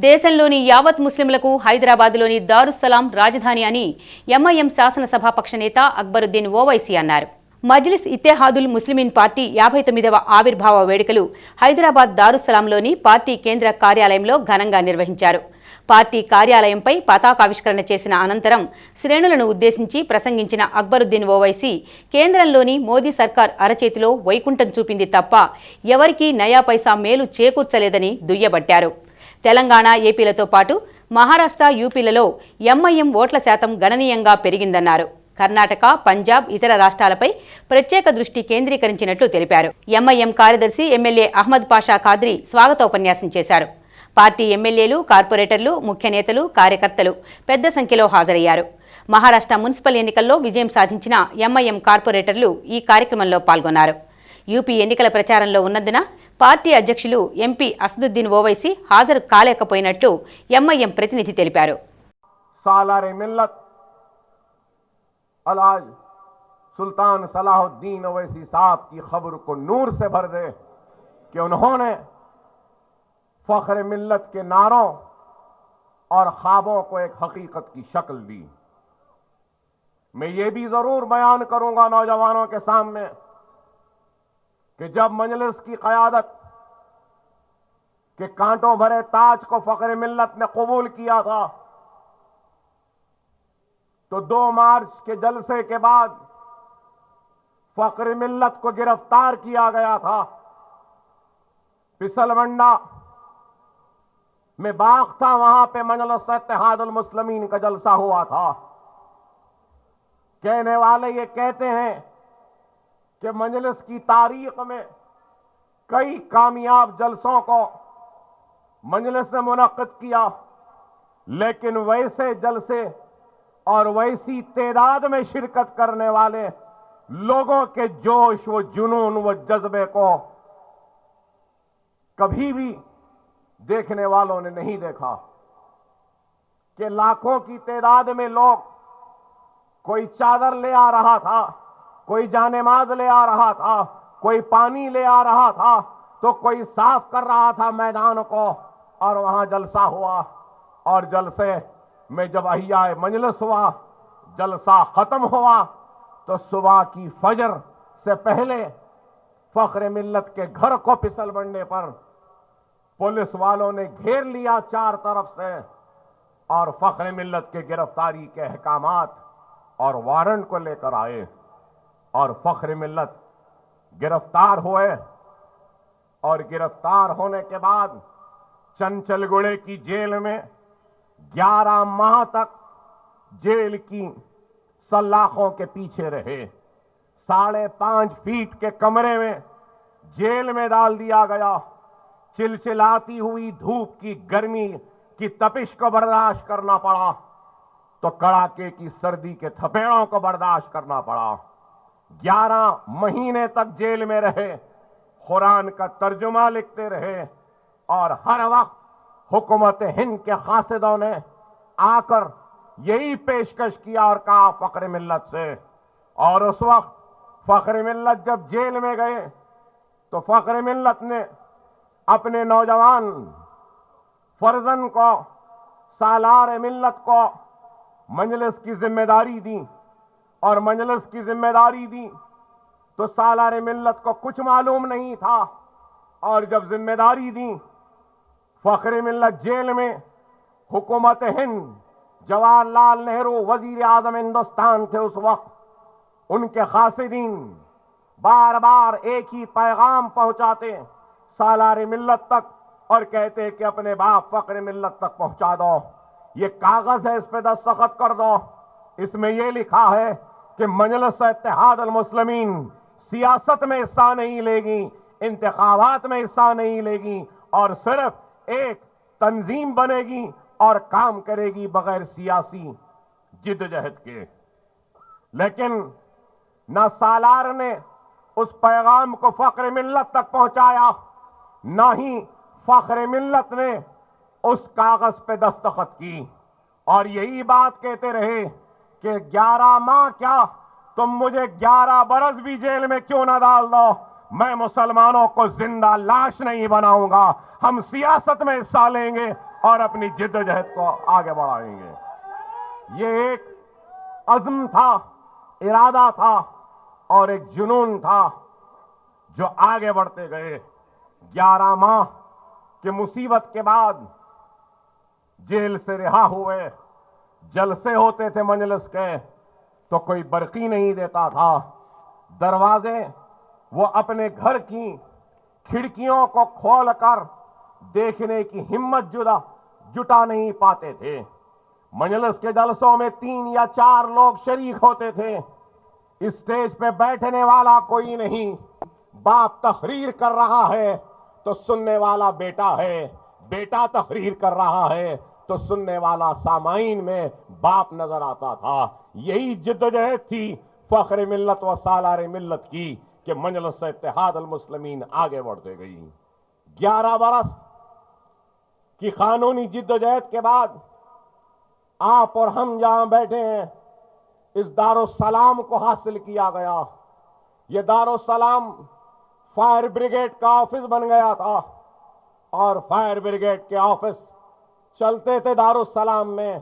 దేశంలోని యావత్ ముస్లింలకు హైదరాబాద్లోని దారుస్సలాం రాజధాని అని ఎంఐఎం శాసనసభాపక్ష నేత అక్బరుద్దీన్ ఓవైసీ అన్నారు. మజ్లిస్ ఇత్తెహాదుల్ ముస్లిమీన్ పార్టీ 59వ ఆవిర్భావ వేడుకలు హైదరాబాద్ దారుస్సలాంలోని పార్టీ కేంద్ర కార్యాలయంలో ఘనంగా నిర్వహించారు. పార్టీ కార్యాలయంపై పతాకావిష్కరణ చేసిన అనంతరం శ్రేణులను ఉద్దేశించి ప్రసంగించిన అక్బరుద్దీన్ ఓవైసీ కేంద్రంలోని మోదీ సర్కార్ అరచేతిలో వైకుంఠం చూపింది తప్ప ఎవరికీ నయా పైసా మేలు చేకూర్చలేదని దుయ్యబట్టారు. తెలంగాణ, ఏపీలతో పాటు మహారాష్ట్ర, యూపీలలో ఎంఐఎం ఓట్ల శాతం గణనీయంగా పెరిగిందన్నారు. కర్ణాటక, పంజాబ్, ఇతర రాష్ట్రాలపై ప్రత్యేక దృష్టి కేంద్రీకరించినట్లు తెలిపారు. ఎంఐఎం కార్యదర్శి ఎమ్మెల్యే అహ్మద్ పాషా ఖాద్రీ స్వాగతోపన్యాసం చేశారు. పార్టీ ఎమ్మెల్యేలు, కార్పొరేటర్లు, ముఖ్య నేతలు, కార్యకర్తలు పెద్ద సంఖ్యలో హాజరయ్యారు. మహారాష్ట్ర మున్సిపల్ ఎన్నికల్లో విజయం సాధించిన ఎంఐఎం కార్పొరేటర్లు ఈ కార్యక్రమంలో పాల్గొన్నారు. యూపీ ఎన్నికల ప్రచారంలో ఉన్నందున పార్టీ అధ్యక్షులు ఎంపీ అసదుద్దీన్ ఓవైసీ హాజరు కాలేకపోయినట్లు ఎంఐఎం ప్రతినిధి తెలిపారు. सालार मिल्लत अलाज सुल्तान सलाहुद्दीन ओवैसी साहब की खबर को नूर से भर दे कि उन्होंने फख्र मिल्लत के नारों और ख्वाबों को एक हकीकत की शक्ल दी. मैं ये भी जरूर बयान करूंगा नौजवानों के सामने कि जब मजलिस की क़यादत के कांटों भरे ताज को फख्र मिल्लत ने कबूल किया था तो 2 मार्च के जलसे के बाद फख्र मिल्लत को गिरफ्तार किया गया था. फिसलवंडा में बाग था, वहां पे मजलिस इत्तेहादुल मुस्लिमीन का जलसा हुआ था. कहने वाले ये कहते हैं कि मजलिस की तारीख में कई कामयाब जलसों को मजलिस ने मुनक्किद किया, लेकिन वैसे जलसे और वैसी तादाद में शिरकत करने वाले लोगों के जोश व जुनून व जज्बे को कभी भी देखने वालों ने नहीं देखा कि लाखों की तादाद में लोग, कोई चादर ले आ रहा था, कोई जानेमाज ले आ रहा था, कोई पानी ले आ रहा था, तो कोई साफ कर रहा था मैदान को, और वहां जलसा हुआ. और जलसे में जब अहियाए मजलिस हुआ, जलसा खत्म हुआ, तो सुबह की फजर से पहले फख्र मिल्लत के घर को फिसलवंडे पर पुलिस वालों ने घेर लिया 4 तरफ से, और फख्र मिल्लत के गिरफ्तारी के अहकामात और वारंट को लेकर आए, और फख्र मिल्लत गिरफ्तार हुए. और गिरफ्तार होने के बाद चंचलगुड़े की जेल में 11 माह तक जेल की सलाखों के पीछे रहे. 5.5 फीट के कमरे में जेल में डाल दिया गया. चिलचिलाती हुई धूप की गर्मी की तपिश को बर्दाश्त करना पड़ा, तो कड़ाके की सर्दी के थपेड़ों को बर्दाश्त करना पड़ा. 11 महीने तक जेल में रहे, कुरान का तर्जुमा लिखते रहे, और हर वक्त हुकूमत हिंद के खासिदों ने आकर यही पेशकश किया और कहा फख्र मिल्लत से. और उस वक्त फख्र मिल्लत जब जेल में गए तो फख्र मिल्लत ने अपने नौजवान फर्जन को, सालार मिल्लत को मजलिस की जिम्मेदारी दी. और मजलिस की जिम्मेदारी दी तो सालार मिल्लत को कुछ मालूम नहीं था. और जब जिम्मेदारी दी, फख्र मिल्लत जेल में, हुकूमत हिंद, जवाहरलाल नेहरू वजीर आजम हिंदुस्तान थे उस वक्त, उनके खासिदीन बार बार एक ही पैगाम पहुंचाते सालार मिल्लत तक, और कहते कि अपने बाप फख्र मिल्लत तक पहुंचा दो, ये कागज है, इस पे दस्तखत कर दो. इसमें यह लिखा है कि मजलिस इत्तेहादुल मुस्लिमीन सियासत में हिस्सा नहीं लेगी, इंतखाबात में हिस्सा नहीं लेगी, और सिर्फ एक तंजीम बनेगी और काम करेगी बगैर सियासी जिद्दोजहद के. लेकिन न सालार ने उस पैगाम को फख्र मिल्लत तक पहुंचाया, न ही फख्र मिल्लत ने उस कागज पे दस्तखत की. और यही बात कहते रहे कि 11 माह क्या, तुम मुझे 11 बरस भी जेल में क्यों ना डाल दो, मैं मुसलमानों को जिंदा लाश नहीं बनाऊंगा। हम सियासत में हिस्सा लेंगे और अपनी जिद्दोजहद को आगे बढ़ाएंगे। ये एक अज़्म था, इरादा था और एक जुनून था जो आगे बढ़ते गए। 11 माह के मुसीबत के बाद जेल से रिहा हुए, जलसे होते थे मजलिस के तो कोई बरकी नहीं देता था। दरवाजे वो अपने घर की खिड़कियों को खोलकर देखने की हिम्मत जुटा नहीं पाते थे। मजलिस के जलसों में 3 या 4 लोग शरीक होते थे। स्टेज पे बैठने वाला कोई नहीं। बाप तहरीर कर रहा है तो सुनने वाला बेटा है, बेटा तहरीर कर रहा है तो सुनने वाला सामाईन में बाप नजर आता था। यही जिद्दोजहद थी फख्र मिल्लत व सालार मिल्लत की कि मजलिस इत्तेहाद अल मुस्लिमीन आगे बढ़ते गई। 11 बरस की कानूनी जिद्दोजहद के बाद आप और हम जहां बैठे हैं, इस दारुस्सलाम को हासिल किया गया। ये दारुस्सलाम फायर ब्रिगेड का ऑफिस बन गया था और फायर ब्रिगेड के ऑफिस चलते थे दारुस्सलाम में,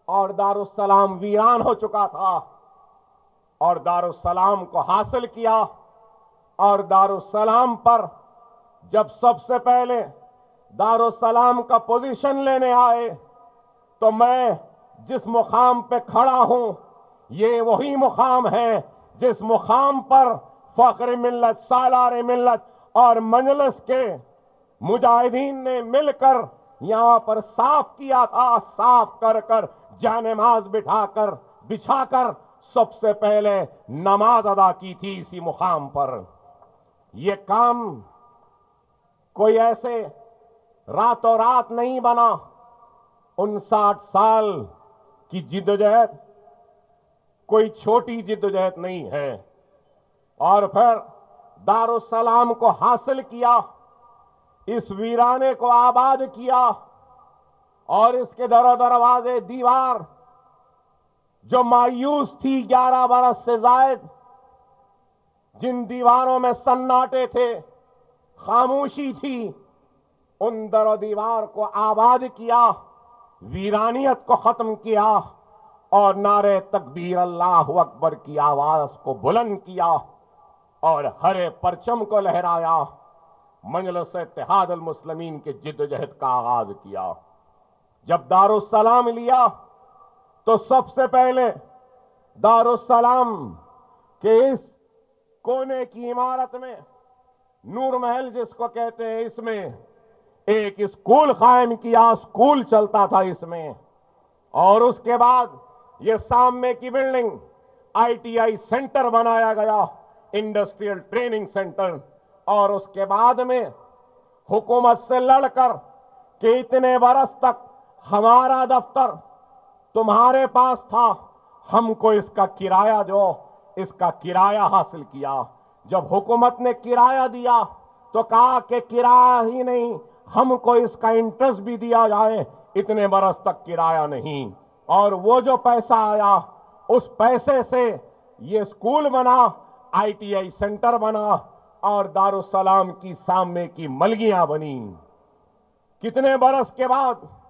और दारुस्सलाम वीरान हो चुका था। और दारुस्सलाम को हासिल किया, और दारुस्सलाम पर जब सबसे पहले दारुस्सलाम का पोजीशन लेने आए तो मैं जिस मुकाम पे खड़ा हूं, ये वही मुकाम है जिस मुकाम पर फख्र मिल्लत, सालार मिल्लत और मजलिस के मुजाहिदीन ने मिलकर यहां पर साफ किया था। साफ कर कर जानेमाज बिछाकर सबसे पहले नमाज अदा की थी इसी मुकाम पर। ये काम कोई ऐसे रातों रात नहीं बना। 59 साल की जिद्दोजहद कोई छोटी जिद्दोजहद नहीं है। और फिर दारुस्सलाम को हासिल किया, इस वीराने को आबाद किया, और इसके दरो दरवाजे दीवार जो मायूस थी 11 बरस से जायद, जिन दीवारों में सन्नाटे थे, खामोशी थी, उन दरो दीवार को आबाद किया, वीरानियत को खत्म किया और नारे तकबीर अल्लाहु अकबर की आवाज को बुलंद किया और हरे परचम को लहराया। मजलिस इत्तेहाद अल मुस्लिमीन के जिद्दोजहद का आगाज किया। जब दारुस्सलाम लिया तो सबसे पहले दारुस्सलाम के इस कोने की इमारत में, नूर महल जिसको कहते हैं, इसमें एक स्कूल कायम किया। स्कूल चलता था इसमें। और उसके बाद ये सामने की बिल्डिंग ITI सेंटर बनाया गया, इंडस्ट्रियल ट्रेनिंग सेंटर। और उसके बाद में हुकूमत से लड़कर कि इतने बरस तक हमारा दफ्तर तुम्हारे पास था, हमको इसका किराया दो, इसका किराया हासिल किया। जब हुकूमत ने किराया दिया तो कहा कि किराया ही नहीं, हमको इसका इंटरेस्ट भी दिया जाए। इतने बरस तक किराया नहीं, और वो जो पैसा आया उस पैसे से ये स्कूल बना, ITI सेंटर बना और दारुस्सलाम की सामने की मलगियां बनी। कितने बरस के बाद